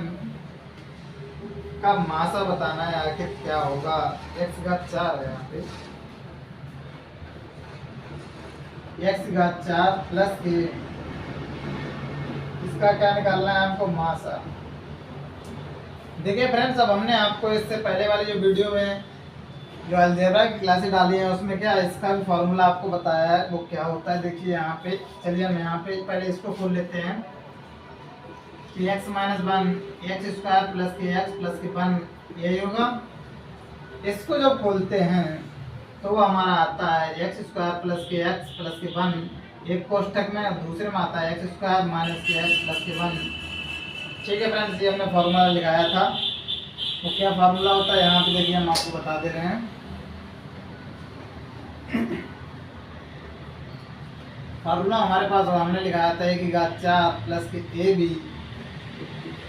का मासा बताना है, आखिर क्या होगा। x⁴ है यहाँ पे, x⁴ प्लस के, इसका क्या निकालना है हमको, मासा। देखिए फ्रेंड्स, अब हमने आपको इससे पहले वाली जो वीडियो में जो अलजेब्रा की क्लासेस डाली है उसमें क्या इसका भी फॉर्मूला आपको बताया है, वो क्या होता है। देखिए यहाँ पे, चलिए हम यहाँ पे पहले इसको खोल लेते हैं कि x माइनस 1 x² प्लस के x प्लस के 1 यही होगा। इसको जब खोलते हैं तो वो हमारा आता है x² प्लस के x प्लस के 1 एक कोष्ठक में, दूसरे में आता है x² माइनस के x प्लस के 1। ठीक है फ्रेंड्स, ये हमने फॉर्मूला लगाया था, तो क्या फार्मूला होता है यहाँ पे देखिए हम आपको बता दे रहे हैं। फार्मूला हमारे पास हमने लिखाया था a⁴ प्लस के ab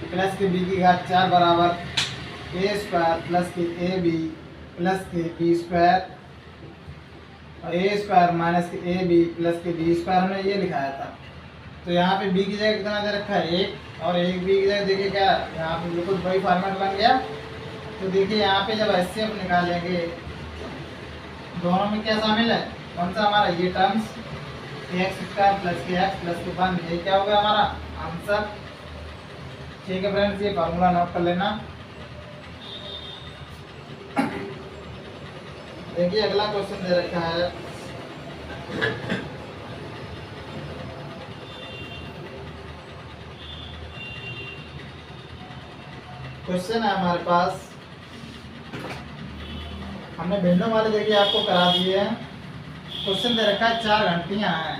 प्लस के b⁴ बराबर a² प्लस के ab प्लस के b² और a² माइनस के ab प्लस के b² हमने ये लिखाया था। तो यहाँ पे b की जगह कितना दे रखा है 1 और 1 b की जगह देखिए क्या यहाँ पे बिल्कुल वही फॉर्मेट बन गया। तो देखिए यहाँ पे जब एचसीएफ निकालेंगे दोनों में क्या शामिल है, कौन सा हमारा ये टर्म्स x² प्लस के x प्लस के 1, ये क्या होगा हमारा आंसर। ठीक है फ्रेंड्स, ये फार्मूला नोट कर लेना। देखिए अगला क्वेश्चन दे रखा है, क्वेश्चन है हमारे पास, हमने भिन्नों वाले देखिए आपको करा दिए हैं। क्वेश्चन दे रखा है 4 घंटियां हैं,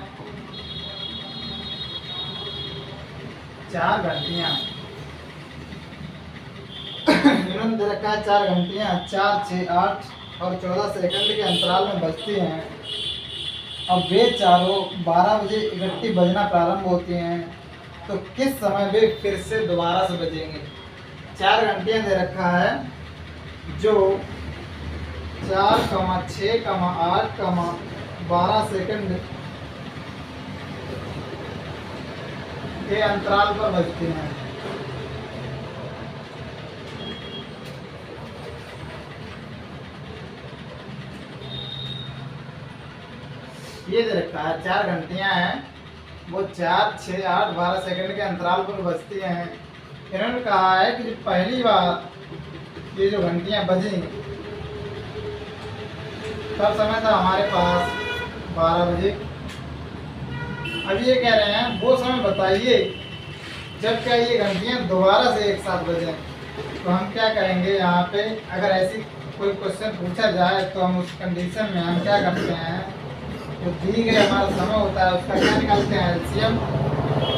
4 घंटियां इन्होंने दे रखा है 4 घंटियां 4, 6, 8 और 14 सेकंड के अंतराल में बजती हैं। अब वे चारों 12 बजे इकट्ठी बजना प्रारंभ होती हैं, तो किस समय वे फिर से दोबारा से बजेंगे। 4 घंटियां दे रखा है जो 4, 6, 8, 12 सेकंड के अंतराल पर बजती हैं। ये दे रखा है 4 घंटियां हैं, वो 4, 6, 8, 12 सेकंड के अंतराल पर बजती हैं। इन्होंने कहा है कि पहली बार ये जो घंटियां बजी तब समय था हमारे पास 12 बजे। अब ये कह रहे हैं वो समय बताइए जब क्या ये घंटियां दोबारा से एक साथ बजें। तो हम क्या करेंगे यहाँ पे, अगर ऐसी कोई क्वेश्चन पूछा जाए तो हम उस कंडीशन में हम क्या करते हैं, जो दी गई हमारा समय होता है उसका क्या निकालते हैं एलसीएम।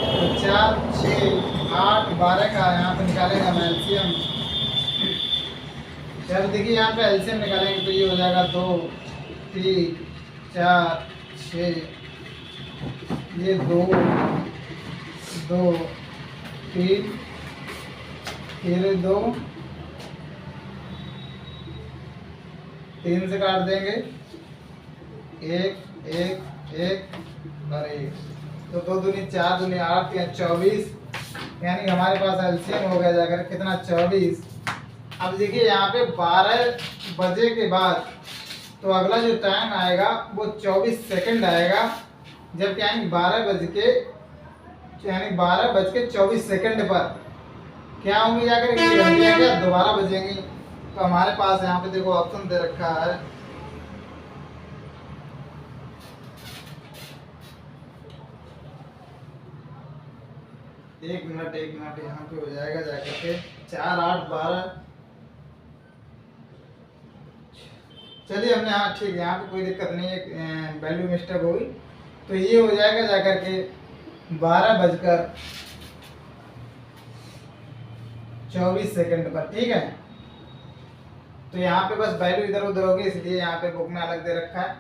तो 4, 6, 8, 12 का यहाँ पे निकालेंगे हम एलसीएम। जब देखिए यहाँ पे एलसीएम निकालेंगे तो ये हो जाएगा 2, 3, 4, 6, ये 2, 2, 3, फिर 2, 3 से काट देंगे, 1, 1, 1 और 1। तो 2 दूनी 4 दूनी 8 या 24, यानी कि हमारे पास एलसीएम हो गया जाकर कितना 24। अब देखिए यहाँ पे 12 बजे के बाद तो अगला जो टाइम आएगा वो 24 सेकंड आएगा, जबकि यानी 12 बज के 24 सेकंड पर क्या होंगे जाकर के घंटियाँ क्या दोबारा बजेंगी। तो हमारे पास यहाँ पे देखो ऑप्शन दे रखा है, एक मिनट यहाँ पे हो जाएगा जाकर के 4 8 12। चलिए हमने, हाँ ठीक है, यहाँ पे कोई दिक्कत नहीं है, वैल्यू मिस्टेक होगी। तो ये हो जाएगा जाकर के 12 बजकर 24 सेकंड पर, ठीक है। तो यहाँ पे बस वैल्यू इधर उधर होगी, इसलिए यहाँ पे बुक में अलग दे रखा है।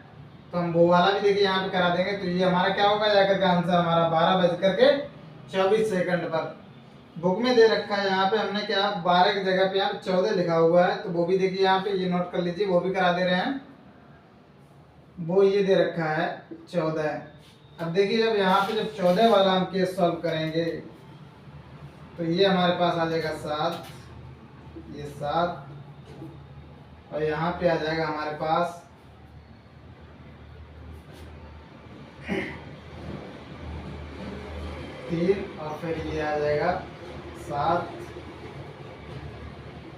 तो हम वो वाला भी देखिए यहाँ पे करा देंगे। तो ये हमारा क्या होगा जाकर के आंसर हमारा 12 बजकर 24 सेकंड पर। बुक में दे रखा है यहाँ पे हमने क्या 12 की जगह पे यहाँ पे 14 लिखा हुआ है, तो वो भी देखिए यहाँ पे ये नोट कर लीजिए, वो भी करा दे रहे हैं। वो ये दे रखा है 14। अब देखिए जब यहाँ पे जब 14 वाला हम केस सॉल्व करेंगे तो ये हमारे पास आ जाएगा 7, ये 7, और यहाँ पे आ जाएगा हमारे पास 3, और फिर ये आ जाएगा 7,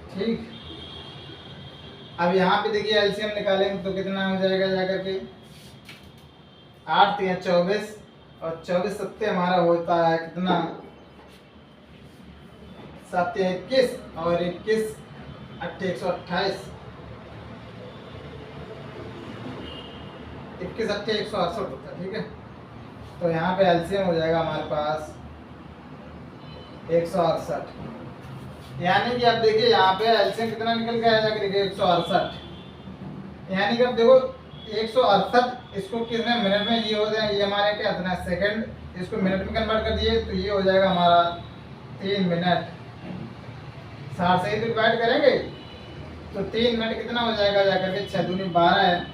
ठीक। अब यहाँ पे देखिए एलसीएम निकालेंगे तो कितना हो जाएगा जाकर के 8 या 24, और 24 सत्ते हमारा होता है कितना 7 या 21, और 21 128, 21 8 168 होता है, ठीक है। तो यहाँ पे एलसीएम हो जाएगा हमारे पास 168, यानी कि अब देखिए यहाँ पे एलसीएम कितना निकल के आया जाकर 168, यानी कि अब देखो 168 इसको कितने मिनट में ये हो जाए, ये हमारे क्या इतना सेकंड, इसको मिनट में कन्वर्ट कर दिए तो ये हो जाएगा हमारा 3 मिनट। 60 से ही डिवाइड करेंगे तो 3 मिनट कितना हो जाएगा जाकर के 6 दूनी 12 है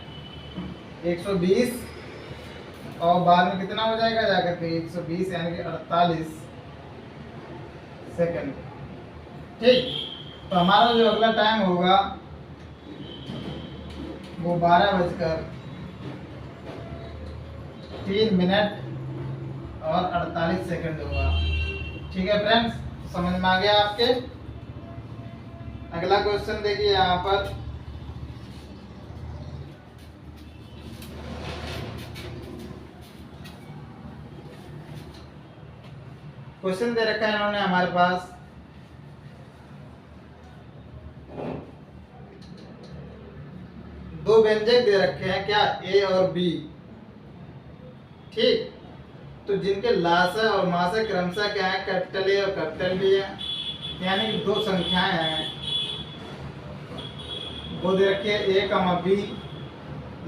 120, और बाद में कितना हो जाएगा जाकर के 120, यानी कि 48 सेकंड, ठीक। तो हमारा जो अगला टाइम होगा वो 12 बजकर 3 मिनट और 48 सेकंड होगा, ठीक है फ्रेंड्स, समझ में आ गया आपके। अगला क्वेश्चन देखिए यहाँ पर, क्वेश्चन दे रखा है इन्होंने हमारे पास, दो व्यंजक दे रखे हैं क्या ए और बी, ठीक। तो जिनके लासा और मासा क्रमशः क्या है कैपिटल ए और कैपिटल बी है, यानी कि दो संख्याएं हैं, वो दे रखी है ए कमा बी,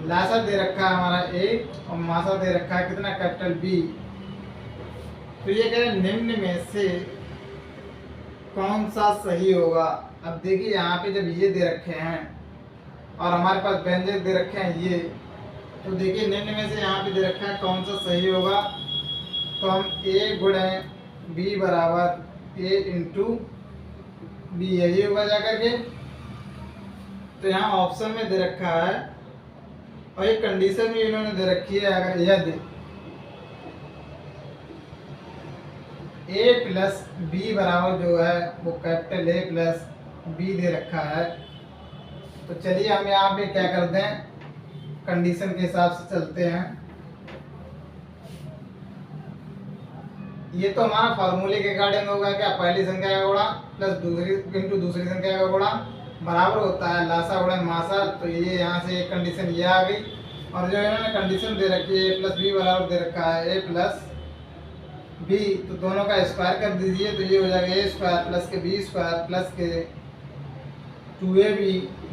लासा दे रखा है हमारा ए और मासा दे रखा है कितना कैपिटल बी। तो ये कह रहे हैं निम्न में से कौन सा सही होगा। अब देखिए यहाँ पे जब ये दे रखे हैं और हमारे पास व्यंजक दे रखे हैं ये, तो देखिए निम्न में से यहाँ पे दे रखा है कौन सा सही होगा। तो हम a गुणे b बराबर a इंटू बी, यही होगा जाकर के। तो यहाँ ऑप्शन में दे रखा है और एक कंडीशन भी इन्होंने दे रखी है, अगर यदि a प्लस बी बराबर जो है वो कैपिटल A प्लस बी दे रखा है। तो चलिए हम यहाँ पे क्या करते हैं, कंडीशन के हिसाब से चलते हैं। ये तो हमारा फॉर्मूले के अकॉर्डिंग होगा क्या, पहली संख्या का गुणा प्लस दूसरी इंटू दूसरी संख्या का गुणा बराबर होता है लासा गुणा मासा। तो ये यहाँ से एक कंडीशन ये आ गई, और जो इन्होंने कंडीशन दे रखी है a प्लस बी बराबर दे रखा है a प्लस बी, तो दोनों का स्क्वायर कर दीजिए। तो ये हो जाएगा a स्क्वायर प्लस के बी स्क्वायर प्लस के 2ab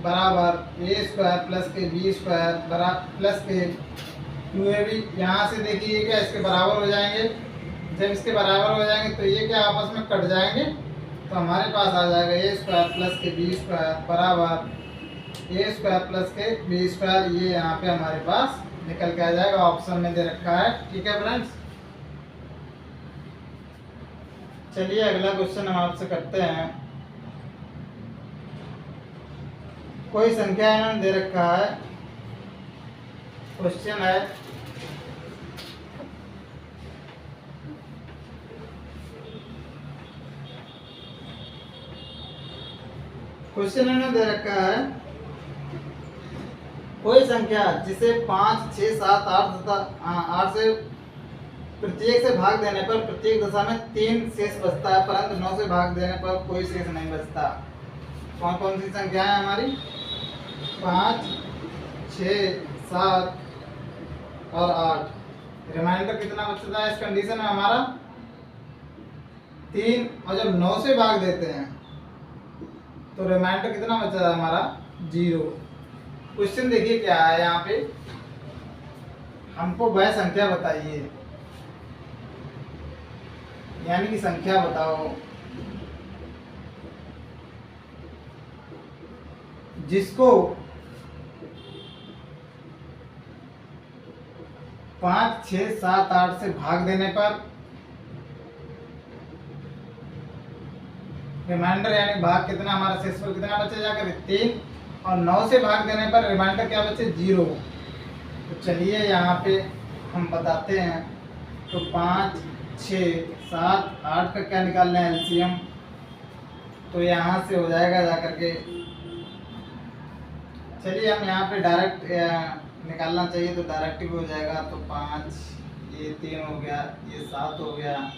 बराबर a स्क्वायर प्लस के बी स्क्वायर बराबर प्लस के 2ab। यहाँ से देखिए क्या इसके बराबर हो जाएंगे, जब इसके बराबर हो जाएंगे तो ये क्या आपस में कट जाएंगे, तो हमारे पास आ जाएगा a स्क्वायर प्लस के बी स्क्वायर बराबर a स्क्वायर प्लस के बी स्क्वायर। ये यहाँ पे हमारे पास निकल के आ जाएगा, ऑप्शन में दे रखा है, ठीक है फ्रेंड्स। चलिए अगला क्वेश्चन हम आपसे करते हैं। कोई संख्या इन्होंने दे रखा है। क्वेश्चन है इन्होंने दे रखा है कोई संख्या जिसे 5, 6, 7, 8 तथा 8 से प्रत्येक से भाग देने पर प्रत्येक दशा में 3 शेष बचता है, परंतु 9 से भाग देने पर कोई शेष नहीं बचता। कौन कौन सी संख्या है हमारी? 5, 6, 7 और 8। रिमाइंडर कितना बचता है इस कंडीशन में हमारा? 3। और जब 9 से भाग देते हैं तो रिमाइंडर कितना बचा है हमारा? 0। क्वेश्चन देखिए क्या है यहाँ पे, हमको वह संख्या बताइए, यानी कि संख्या बताओ जिसको 5, 6, 7, 8 से भाग देने पर रिमाइंडर यानी भाग कितना हमारा शेषफल कितना बचे जाकर? 3। और 9 से भाग देने पर रिमाइंडर क्या बचे? 0। तो चलिए यहाँ पे हम बताते हैं। तो 5, 6, 7, 8 का क्या निकाल रहे हैं? एलसीएम। तो यहाँ से हो जाएगा जाकर के, चलिए हम यहाँ पे डायरेक्ट निकालना चाहिए तो डायरेक्ट भी हो जाएगा। तो 5, ये 3 हो गया, ये 7 हो गया।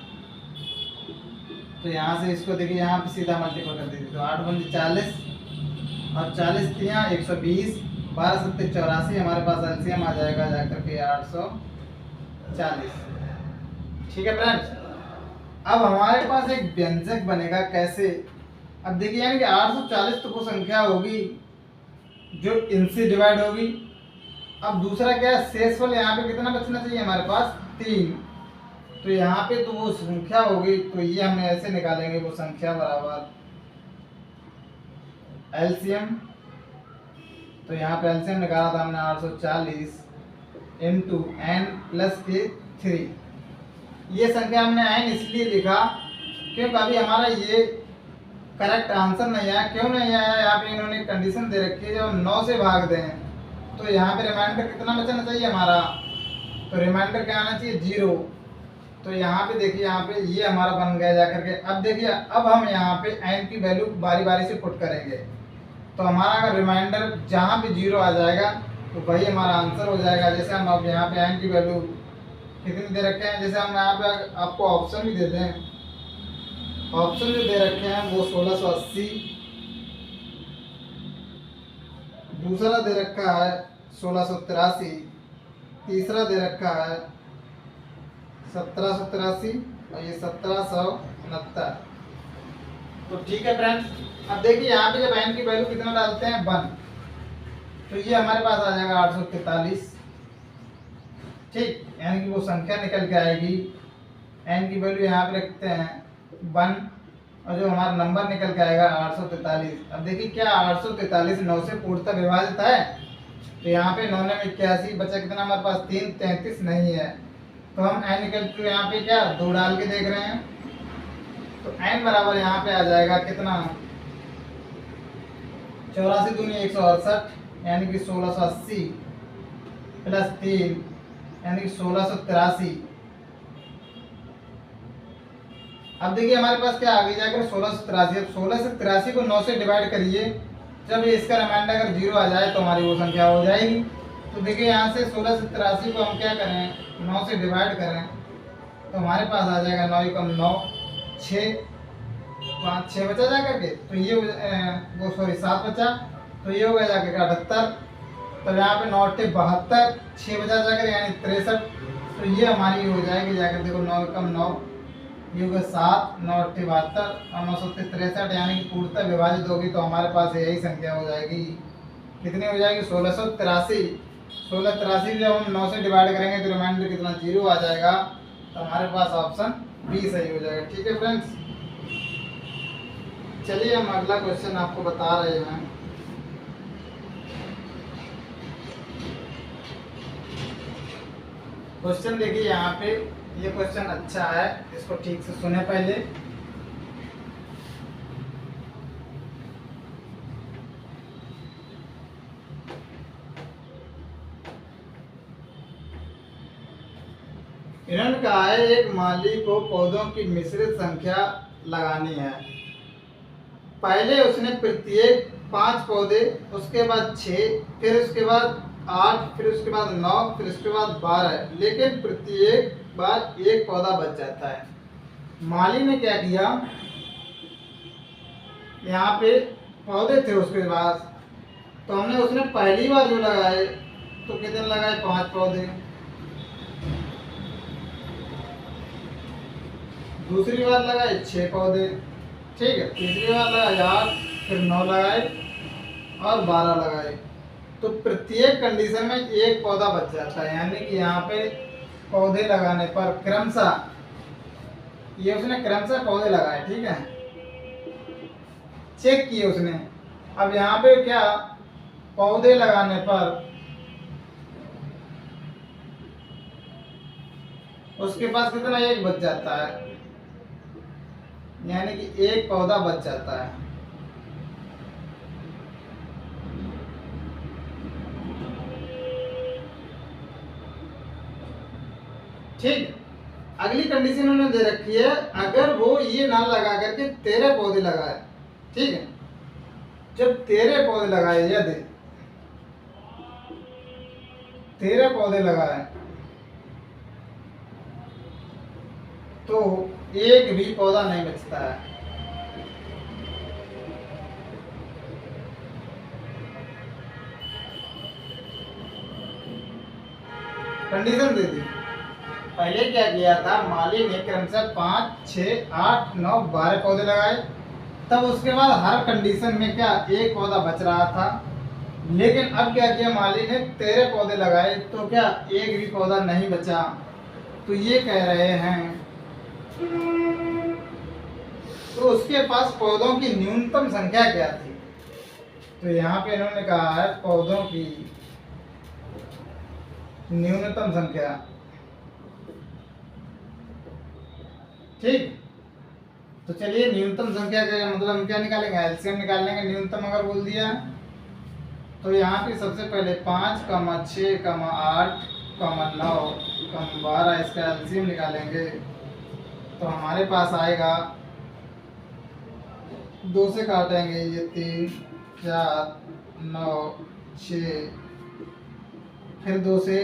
तो यहाँ से इसको देखिए, यहाँ पे सीधा मल्टीपल कर दीजिए। तो 8 × 40 और 40 3 120, 12 7 84, हमारे पास एलसीएम आ जाएगा जाकर के 840। ठीक है फ्रेंड्स, अब हमारे पास एक व्यंजक बनेगा। कैसे? अब देखिए यानी कि 840 तो वो संख्या होगी जो इनसे डिवाइड होगी। अब दूसरा क्या है? शेषफल यहाँ पे कितना बचना चाहिए हमारे पास? 3। तो यहाँ पे तो वो संख्या होगी, तो ये हम ऐसे निकालेंगे, वो संख्या बराबर एलसीएम। तो यहाँ पे एलसीएम निकाला था हमने 840 इंटू n+3। ये संख्या हमने n इसलिए लिखा क्योंकि अभी हमारा ये करेक्ट आंसर नहीं आया। क्यों नहीं आया? यहाँ पे इन्होंने कंडीशन दे रखी है जब 9 से भाग दें तो यहाँ पे रिमाइंडर कितना बचना चाहिए हमारा? तो रिमाइंडर क्या आना चाहिए? 0। तो यहाँ पे देखिए, यहाँ पे ये हमारा बन गया जाकर के। अब देखिए, अब हम यहाँ पे n की वैल्यू बारी बारी से पुट करेंगे। तो हमारा अगर रिमाइंडर जहाँ पे 0 आ जाएगा तो वही हमारा आंसर हो जाएगा। जैसे हम अब यहाँ पे n की वैल्यू कितनी दे रखे हैं, जैसे हम यहाँ पे आपको ऑप्शन भी देते हैं। ऑप्शन जो दे रखे हैं वो 1680, दूसरा दे रखा है 1683, तीसरा दे रखा है 1783 और ये 1769। तो ठीक है फ्रेंड्स, अब देखिए यहाँ पे जब n की वैल्यू कितना डालते हैं? 1, तो ये हमारे पास आ जाएगा 843। ठीक, यानी कि वो संख्या निकल के आएगी। n की वैल्यू यहाँ पे रखते हैं 1 और जो हमारा नंबर निकल के आएगा 843। अब देखिए क्या 843 9 से पूर्णतः विभाजित है। तो यहाँ पे 9 में 81 बचा, कितना हमारे पास? 3, 33 नहीं है। तो हम n निकल के यहाँ पे क्या 2 डाल के देख रहे हैं। तो n बराबर यहाँ पे आ जाएगा कितना? 84 दूनी 168, यानी कि 1680 प्लस 3 यानी कि 1683। अब देखिए हमारे पास क्या आगे जाकर 1683। अब 1683 को 9 से डिवाइड करिए, जब इसका रिमाइंडर अगर 0 आ जाए तो हमारी वो संख्या हो जाएगी। तो देखिए यहाँ से 1683 को हम क्या करें? 9 से डिवाइड करें तो हमारे पास आ जाएगा 9 × 9 6, 5 6 बचा जा करके। तो ये वो सॉरी 7 बचा, तो ये हो गया जाकर के 78। तो यहाँ पे 9 × 72, 6 बचा जाकर यानी 63। तो ये हमारी हो जाएगी जाकर, देखो 9 × 9 ये होगा 7, 9 × 72 और 9 × 63, यानी कि पूर्णतः विभाजित होगी। तो हमारे पास यही संख्या हो जाएगी। कितनी हो जाएगी? 1683। 1683 जब हम 9 से डिवाइड करेंगे तो रिमाइंडर कितना? 0 आ जाएगा। तो हमारे पास ऑप्शन बी सही हो जाएगा। ठीक है फ्रेंड्स, चलिए हम अगला क्वेश्चन आपको बता रहे हैं। क्वेश्चन देखिए यहाँ पे, ये क्वेश्चन अच्छा है, इसको ठीक से सुने पहले। इन्होंने कहा है एक माली को पौधों की मिश्रित संख्या लगानी है। पहले उसने प्रत्येक 5 पौधे, उसके बाद 6, फिर उसके बाद 8, फिर उसके बाद 9, फिर उसके बाद 12, लेकिन प्रत्येक बार एक पौधा बच जाता है। माली ने क्या किया, यहाँ पे पौधे थे उसके पास, तो हमने उसने पहली बार जो लगाए तो कितने लगाए, 5 पौधे। दूसरी बार लगाए 6 पौधे, ठीक है। तीसरी बार लगाए 8, फिर 9 लगाए और 12 लगाए। तो प्रत्येक कंडीशन में एक पौधा बच जाता है, यानी कि यहाँ पे पौधे लगाने पर क्रमशः, ये उसने क्रमशः पौधे लगाए, ठीक है, चेक किए उसने। अब यहाँ पे क्या, पौधे लगाने पर उसके पास कितना, एक बच जाता है, यानी कि एक पौधा बच जाता है। ठीक। अगली कंडीशन उन्होंने दे रखी है, अगर वो ये ना लगा करके 13 पौधे लगाए, ठीक है। जब 13 पौधे लगाए, यदि 13 पौधे लगाए तो एक भी पौधा नहीं बचता है। कंडीशन दे दी। पहले क्या किया था, माली ने क्रमशः 5, 6, 8, 9, 12 पौधे लगाए। तब उसके बाद हर कंडीशन में क्या, एक पौधा बच रहा था। लेकिन अब क्या किया, माली ने 13 पौधे लगाए तो क्या, एक भी पौधा नहीं बचा। तो ये कह रहे हैं, तो उसके पास पौधों की न्यूनतम संख्या क्या थी। तो यहाँ पे इन्होंने कहा है पौधों की न्यूनतम संख्या, ठीक। तो चलिए न्यूनतम संख्या का मतलब हम क्या निकालेंगे, एलसीएम निकाल लेंगे। न्यूनतम अगर बोल दिया तो यहाँ पे सबसे पहले 5, 6, 8, 9, 12, इसका एलसीएम निकालेंगे तो हमारे पास आएगा, 2 से काटेंगे ये 3, 4, 9, 6, फिर 2 से